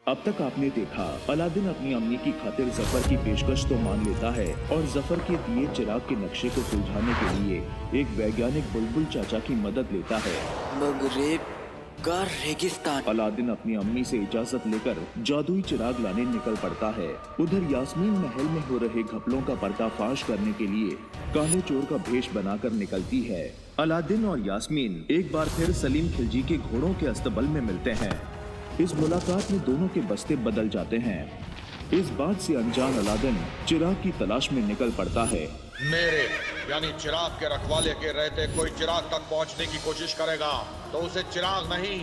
अब तक आपने देखा, अलादीन अपनी अम्मी की खातिर जफर की पेशकश तो मान लेता है और जफर के दिए चिराग के नक्शे को सुलझाने के लिए एक वैज्ञानिक बुलबुल चाचा की मदद लेता है। मगरेब का रेगिस्तान। अलादीन अपनी अम्मी से इजाजत लेकर जादुई चिराग लाने निकल पड़ता है। उधर यास्मीन महल में हो रहे घपलों का पर्दाफाश करने के लिए काले चोर का भेष बनाकर निकलती है। अलादीन और यास्मीन एक बार फिर सलीम खिलजी के घोड़ों के अस्तबल में मिलते हैं। इस मुलाकात में दोनों के बस्ते बदल जाते हैं। इस बात से अनजान अलादीन चिराग की तलाश में निकल पड़ता है। मेरे यानी चिराग के रखवाले के रहते कोई चिराग तक पहुंचने की कोशिश करेगा तो उसे चिराग नहीं,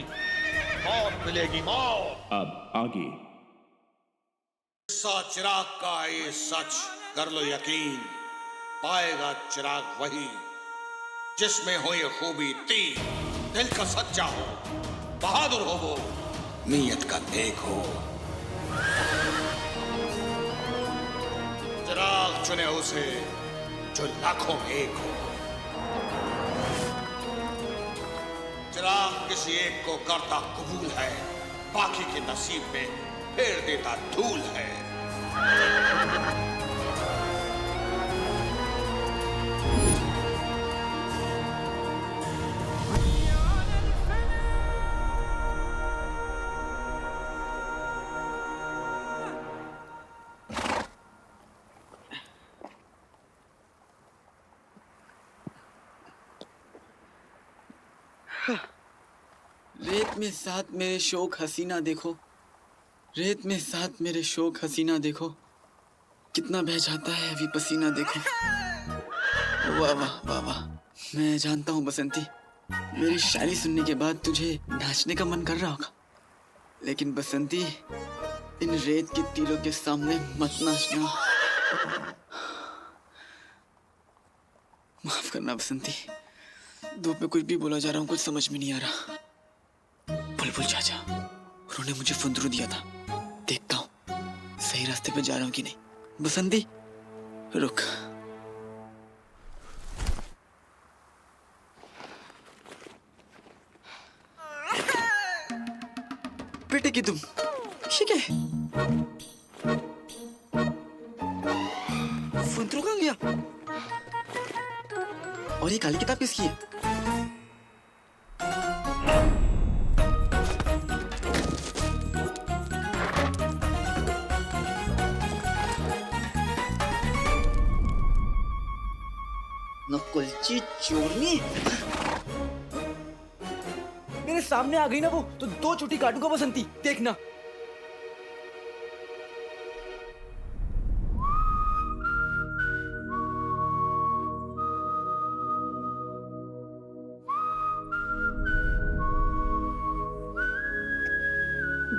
मौत मिलेगी, मौत। अब आगे। चिराग का ये सच कर लो यकीन, पाएगा चिराग वही जिसमें हो ये खूबी तीन, दिल का सच्चा हो, बहादुर हो वो, नीयत का नेक हो। चिराग चुने उसे जो लाखों में एक हो। चिराग किसी एक को करता कबूल है, बाकी के नसीब में फेर देता धूल है। रेत में साथ मेरे शोक हसीना देखो, रेत में साथ मेरे शोक हसीना देखो, कितना बह जाता है अभी पसीना देखो। वाह वाह वाह वाह। मैं जानता हूँ बसंती, मेरी शायरी सुनने के बाद तुझे नाचने का मन कर रहा होगा, लेकिन बसंती इन रेत के तीरों के सामने मत नाचना। माफ करना बसंती, धूप में कुछ भी बोला जा रहा हूँ, कुछ समझ में नहीं आ रहा। बुलबुल चाचा, उन्होंने मुझे फुंदरू दिया था, देखता हूँ सही रास्ते पे जा रहा हूँ कि नहीं। बसंती रुक। बेटे की तुम ठीक है? फुंदरू कहाँ गया? और ये काली किताब किसकी है? नकुलची चोरनी मेरे सामने आ गई ना वो, तो दो चोटी काटूंगा बसंती, देखना।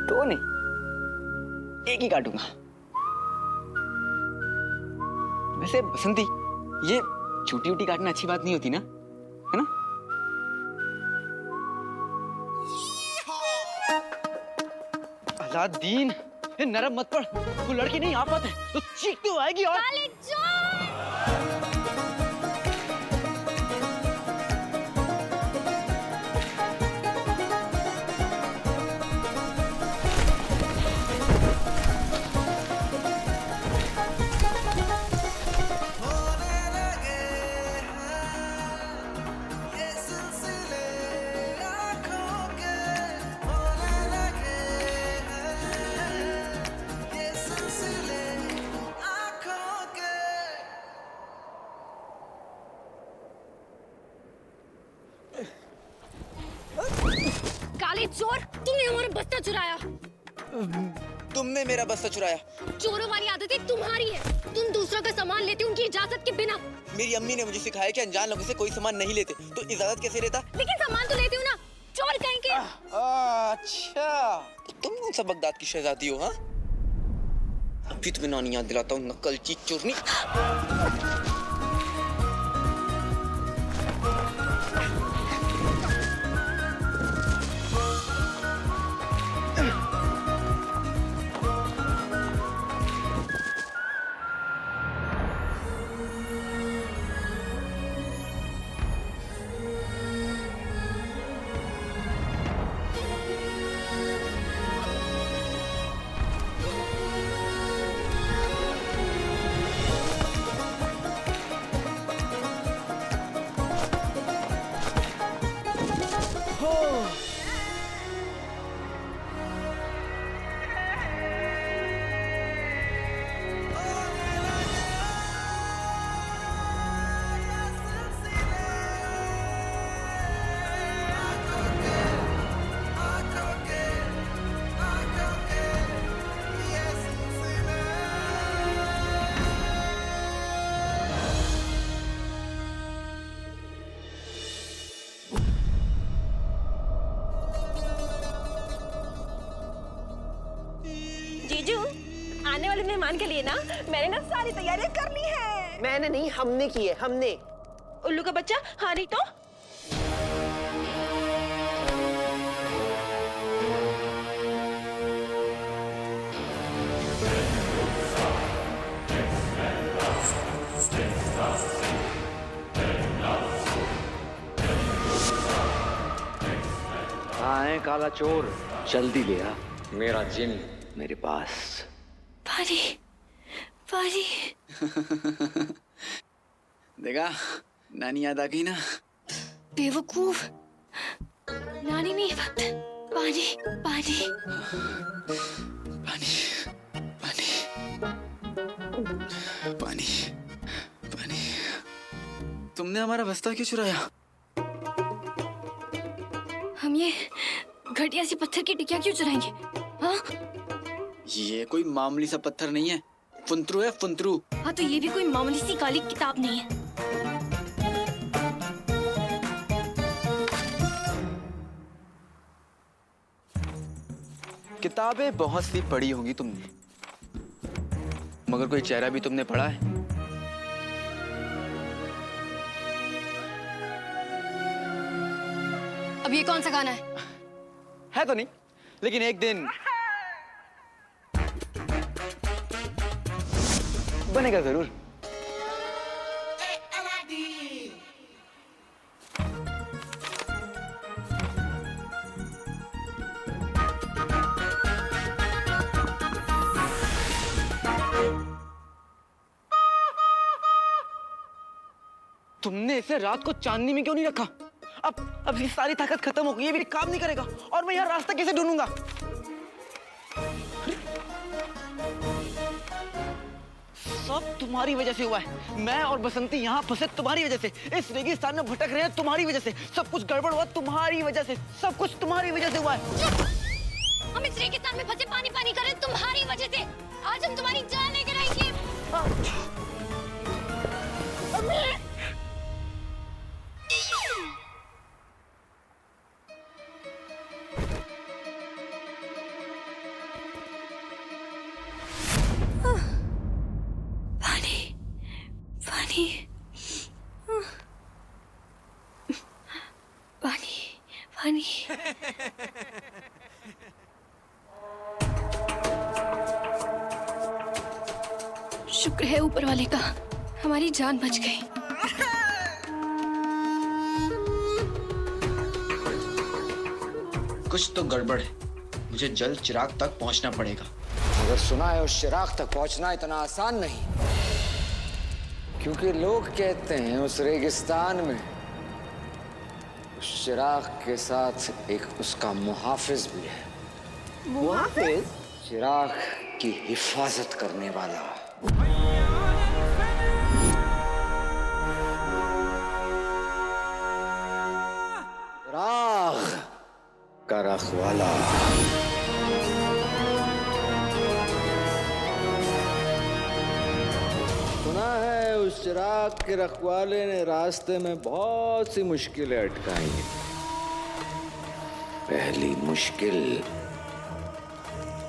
दो नहीं, एक ही काटूंगा। वैसे बसंती, ये छोटी छोटी काटना अच्छी बात नहीं होती ना, है ना? अलादीन, नरम मत पड़, वो लड़की नहीं आफत है, तो चीखती हुई आएगी और चोर, तुमने हमारा बस्ता चुराया। तुमने मेरा बस्ता चुराया। चोरों वाली आदतें तुम्हारी है, तुम दूसरों का सामान लेते उनकी इजाजत के बिना। मेरी अम्मी ने मुझे सिखाया कि अनजान लोगों से कोई सामान नहीं लेते, तो इजाजत कैसे लेता? लेकिन सामान तो लेते हो ना, चोर कहीं के। अच्छा, तुम कौन सा बगदाद की शहजादी हो? हाँ, अभी तुम्हें नानी याद दिलाता हूँ, नकलची चोरनी। ओहो। जीजू, आने वाले मेहमान के लिए ना मैंने ना सारी तैयारियां कर ली है। मैंने नहीं, हमने की है, हमने। उल्लू का बच्चा, हाँ नहीं तो। हाँ है काला चोर, जल्दी ले आ। मेरा जिन मेरे पास। पारी पारी देखा, नानी याद आ गई ना। बेवकूफ, नानी नहीं, पानी पानी पानी पानी पानी पानी। तुमने हमारा बस्ता क्यों चुराया? हम ये घटिया सी पत्थर की टिकिया क्यों चुराएंगे? हाँ ये कोई मामूली सा पत्थर नहीं है, फुंतरू है, फुंतरू। हाँ, तो ये भी कोई मामूली सी काली किताब नहीं है। किताबें बहुत सी पढ़ी होंगी तुमने, मगर कोई चेहरा भी तुमने पढ़ा है? अब ये कौन सा गाना है? है तो नहीं, लेकिन एक दिन बनेगा जरूर। तुमने इसे रात को चांदनी में क्यों नहीं रखा? अब ये सारी ताकत खत्म हो गई, ये भी काम नहीं करेगा, और मैं यहाँ रास्ता कैसे ढूंढूंगा? सब तुम्हारी वजह से हुआ है। मैं और बसंती यहाँ फंसे तुम्हारी वजह से, इस रेगिस्तान में भटक रहे हैं तुम्हारी वजह से, सब कुछ गड़बड़ हुआ तुम्हारी वजह से, सब कुछ तुम्हारी वजह से हुआ है। हम इस रेगिस्तान में फंसे पानी पानी कर रहे हैं तुम्हारी वजह से। आज हम तुम्हारी जान लेकर आएंगे। पानी पानी पानी पानी। शुक्र है ऊपर वाले का, हमारी जान बच गई। कुछ तो गड़बड़ है, मुझे जल्द चिराग तक पहुंचना पड़ेगा। मगर सुना है उस चिराग तक पहुंचना इतना आसान नहीं, क्योंकि लोग कहते हैं उस रेगिस्तान में उस चिराग के साथ एक उसका मुहाफिज भी है। मुहाफिज? चिराग की हिफाजत करने वाला। चिराग का रखवाला। सुना है उस चिराग के रखवाले ने रास्ते में बहुत सी मुश्किलें अटकाई हैं। पहली मुश्किल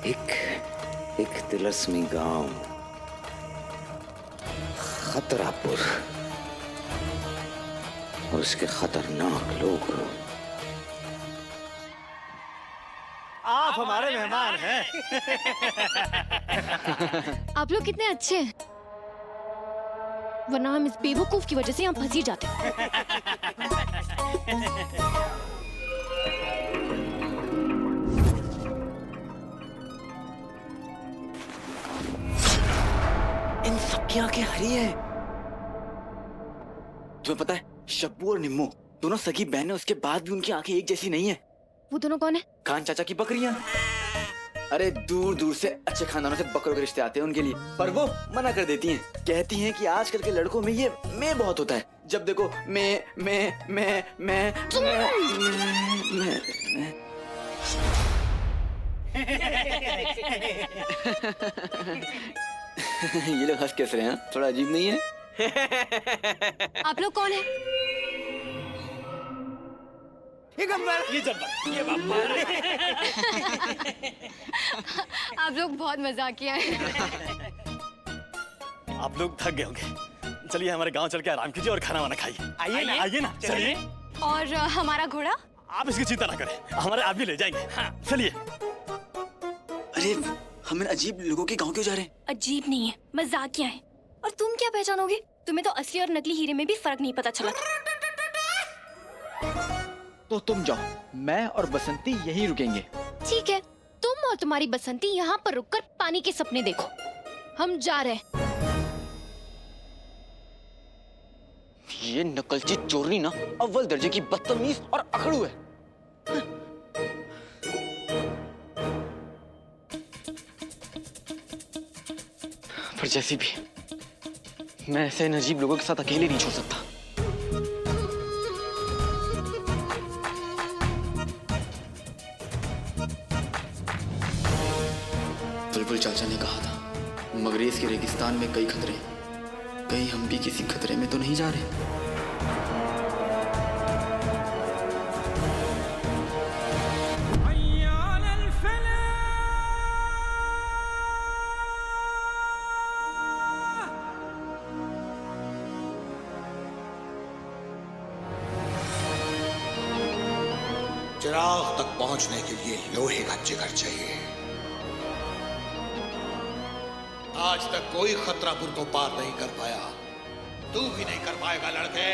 एक तिलस्मी गांव, खतरापुर, और उसके खतरनाक लोग। आप हमारे मेहमान हैं। आप लोग कितने अच्छे हैं, वरना हम इस बेवकूफ की वजह से यहाँ फंस ही जाते। इन सब की आंखें हरी हैं। तुम्हें पता है, शब्बू और निम्मू दोनों सगी बहन है, उसके बाद भी उनकी आंखें एक जैसी नहीं है। वो दोनों कौन है? खान चाचा की बकरियां। अरे दूर दूर से अच्छे खानदानों से बकरों के रिश्ते आते हैं उनके लिए, पर वो मना कर देती हैं। कहती हैं कि आजकल के लड़कों में ये मैं बहुत होता है। जब देखो मैं ये लोग हंस कैसे रहे हैं? थोड़ा अजीब नहीं है? आप लोग कौन है? ये गब्बर, ये जब्बर, ये बब्बर। आप लोग बहुत मजाकिया हैं। आप लोग थक गए होंगे, चलिए हमारे गांव चल के आराम कीजिए और खाना वाना खाइए। आइए ना, चलिए। और हमारा घोड़ा? आप इसकी चिंता ना करें, हमारे आदमी ले जाएंगे। चलिए। अरे हम इन अजीब लोगों के गांव क्यों जा रहे हैं? अजीब नहीं है, मजाकिया है। और तुम क्या पहचानोगे? तुम्हें तो असली और नकली हीरे में भी फर्क नहीं पता चला। तो तुम जाओ, मैं और बसंती यहीं रुकेंगे। ठीक है, तुम और तुम्हारी बसंती यहाँ पर रुककर पानी के सपने देखो। हम जा रहे हैं। ये नकलची चोरनी ना अव्वल दर्जे की बदतमीज और अकड़ू है। पर जैसी भी, मैं ऐसे अजीब लोगों के साथ अकेले नहीं छोड़ सकता। बुलबुल चाचा ने कहा था, मगरेज के रेगिस्तान में कई खतरे, कहीं हम भी किसी खतरे में तो नहीं जा रहे। चिराग तक पहुंचने के लिए लोहे का जिगर चाहिए। आज तक कोई खतरापुर को पार नहीं कर पाया, तू भी नहीं कर पाएगा लड़के।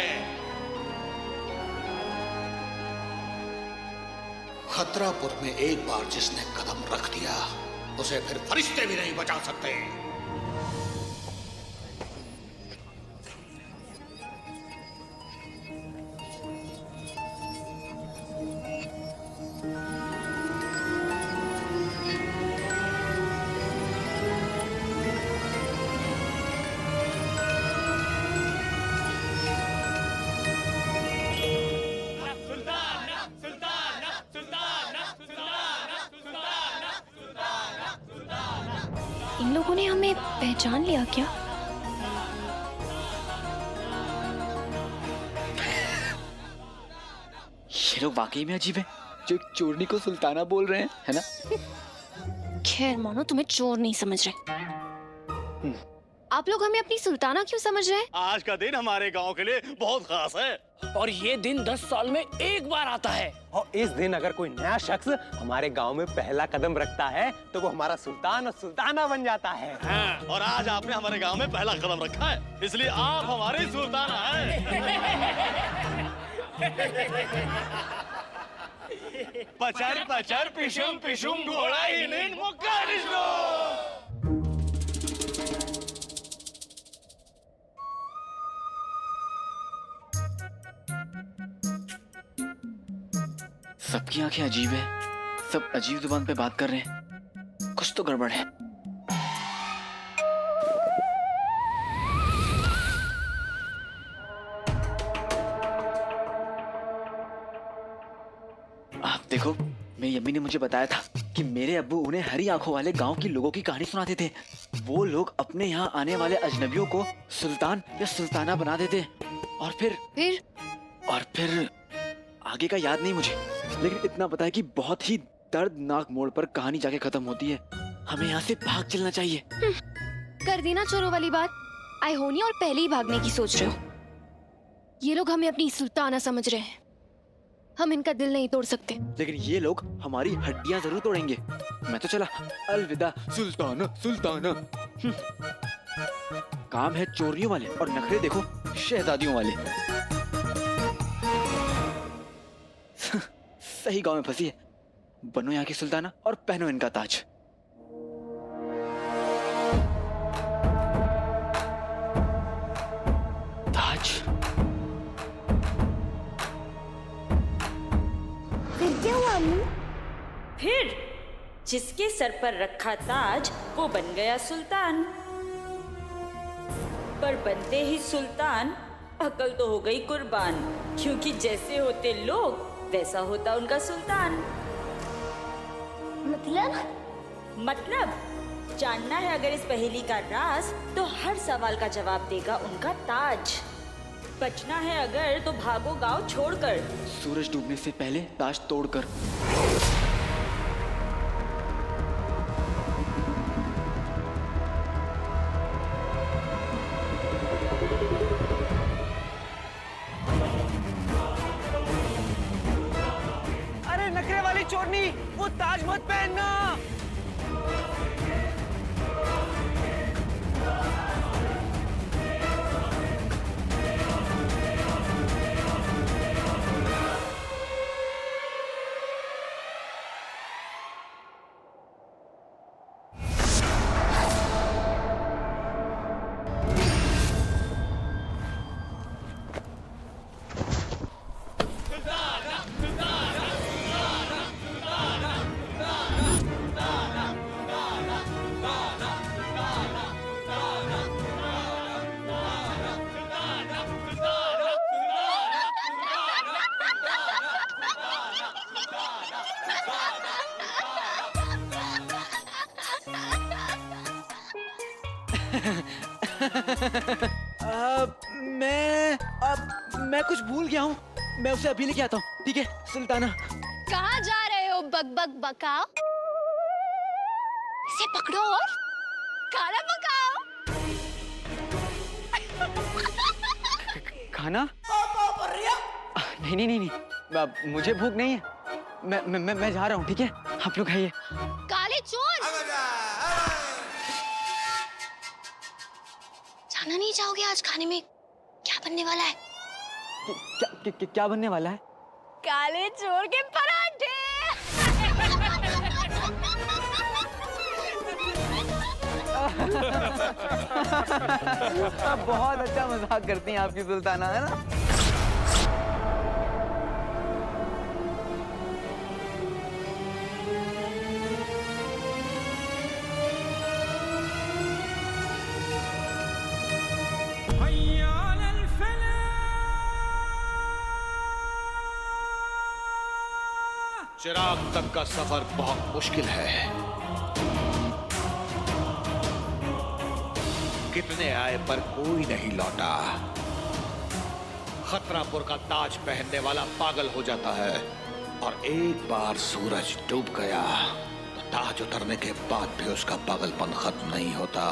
खतरापुर में एक बार जिसने कदम रख दिया, उसे फिर फरिश्ते भी नहीं बचा सकते। इन लोगों ने हमें पहचान लिया क्या? ये लोग वाकई में अजीब है, जो एक चोरनी को सुल्ताना बोल रहे हैं, है ना? खैर मानो तुम्हें चोर नहीं समझ रहे। आप लोग हमें अपनी सुल्ताना क्यों समझ रहे हैं? आज का दिन हमारे गांव के लिए बहुत खास है और ये दिन 10 साल में एक बार आता है। और इस दिन अगर कोई नया शख्स हमारे गांव में पहला कदम रखता है तो वो हमारा सुल्तान और सुल्ताना बन जाता है। हाँ, और आज आपने हमारे गांव में पहला कदम रखा है, इसलिए आप हमारे सुल्ताना हैं। पचर पचर पिशुम पिशुम घोड़ा ही मुक्का निश्लो। सबकी आंखें अजीब है, सब अजीब जुबान पे बात कर रहे हैं, कुछ तो गड़बड़ है। आप देखो, मेरी अम्मी ने मुझे बताया था कि मेरे अब्बू उन्हें हरी आंखों वाले गांव की लोगों की कहानी सुनाते थे। वो लोग अपने यहाँ आने वाले अजनबियों को सुल्तान या सुल्ताना बना देते और फिर आगे का याद नहीं मुझे, लेकिन इतना पता है कि बहुत ही दर्दनाक मोड़ पर कहानी जाके खत्म होती है। हमें यहाँ से भाग चलना चाहिए। कर दी ना चोरों वाली बात। आए होनी और पहले ही भागने की सोच रहे हो। ये लोग हमें अपनी सुल्ताना समझ रहे हैं, हम इनका दिल नहीं तोड़ सकते। लेकिन ये लोग हमारी हड्डियां जरूर तोड़ेंगे। मैं तो चला, अलविदा सुल्ताना सुल्ताना। काम है चोरियों वाले और नखरे देखो शहजादियों वाले। सही गांव में फंसी है। बनो यहाँ की सुल्ताना और पहनो इनका ताज। ताज जिसके सर पर रखा ताज वो बन गया सुल्तान। पर बनते ही सुल्तान अकल तो हो गई कुर्बान, क्योंकि जैसे होते लोग वैसा होता उनका सुल्तान। मतलब जानना है अगर इस पहेली का राज, तो हर सवाल का जवाब देगा उनका ताज। बचना है अगर तो भागो गांव छोड़कर, सूरज डूबने से पहले ताज तोड़कर। अरे नखरे वाली चोरनी, वो ताज मत पहनना। मैं कुछ भूल गया हूँ। मैं उसे अभी लेके आता हूँ, ठीक है सुल्ताना? कहाँ जा रहे हो बक बक बकाओ? इसे पकड़ो और खाना पकाओ। खाना? नहीं नहीं नहीं नहीं, मुझे भूख नहीं है। मैं जा रहा हूँ, ठीक है? आप लोग खाइए। काले चोर, जाना नहीं चाहोगे आज खाने में क्या बनने वाला है? क्या बनने वाला है? काले चोर के पराठे। बहुत अच्छा मजाक करती हैं आपकी सुल्ताना, है ना? चिराग तक का सफर बहुत मुश्किल है। कितने आए पर कोई नहीं लौटा। खतरापुर का ताज पहनने वाला पागल हो जाता है, और एक बार सूरज डूब गया तो ताज उतरने के बाद भी उसका पागलपन खत्म नहीं होता।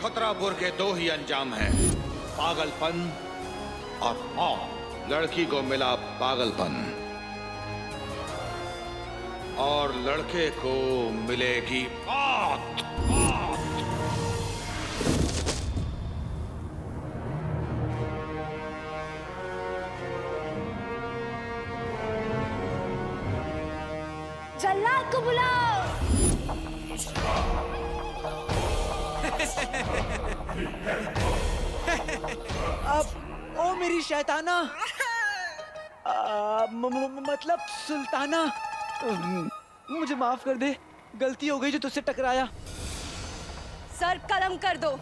खतरापुर के दो ही अंजाम हैं, पागलपन और मौत। लड़की को मिला पागलपन और लड़के को मिलेगी मौत। जल्लाद को बुलाओ। अब ओ मेरी शैताना, मतलब सुल्ताना, मुझे माफ कर दे, गलती हो गई जो तुझसे टकराया। सर कलम कर दो।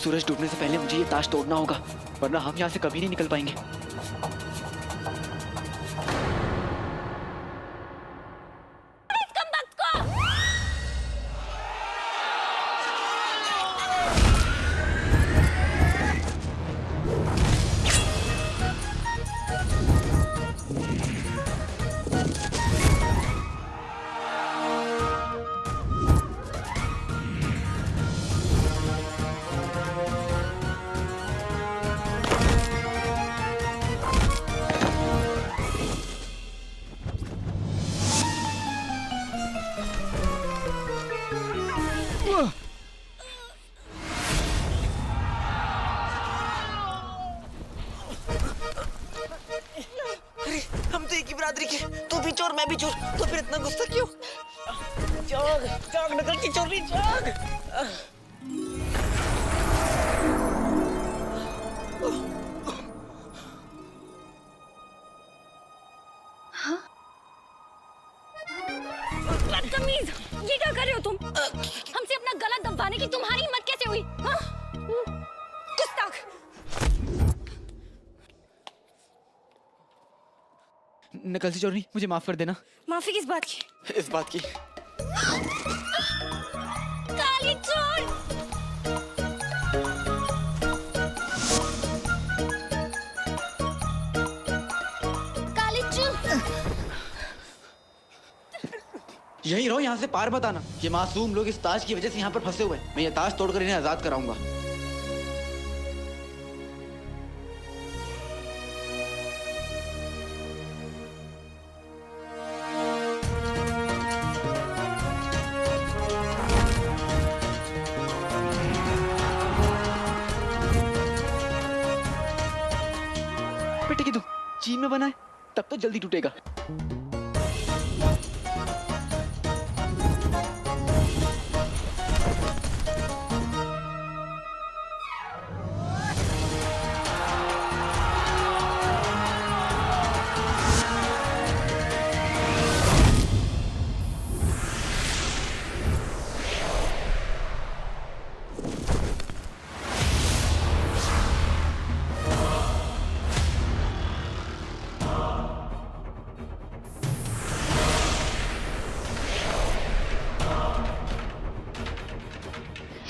सूरज डूबने से पहले मुझे ये ताज तोड़ना होगा, वरना हम यहाँ से कभी नहीं निकल पाएंगे। भी चोर तो फिर इतना गुस्सा क्यों? जाग जाग नकल की चोरी जाग। बदतमीज, ये क्या कर रहे हो तुम? हमसे अपना गला दबाने की तुम्हारी हिम्मत कैसे हुई? हाँ? गुस्ताख। नकल सी चोरी, मुझे माफ कर देना। माफी किस बात की? इस बात की। काली चोर! काली चोर! यही रहो, यहाँ से पार मत आना। ये मासूम लोग इस ताज की वजह से यहाँ पर फंसे हुए हैं। मैं ये ताज तोड़कर इन्हें आजाद कराऊंगा। बेटे की तू चीन में बना है, तब तो जल्दी टूटेगा।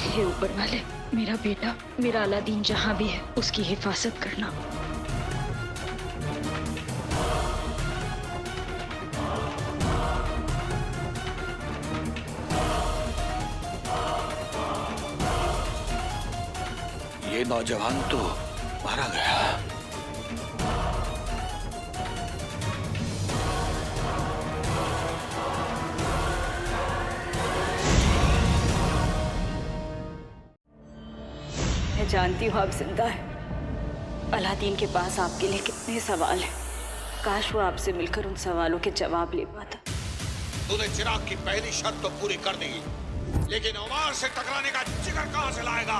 हे ऊपर वाले, मेरा बेटा, मेरा अलादीन जहाँ भी है उसकी हिफाजत करना। ये नौजवान तो मारा गया। मैं जानती हूँ आप जिंदा है। अलादीन के पास आपके लिए कितने सवाल हैं। काश वो आपसे मिलकर उन सवालों के जवाब ले पाता। तूने चिराग की पहली शर्त तो पूरी कर दी, लेकिन उमर से टकराने का जिगर कहां से लाएगा?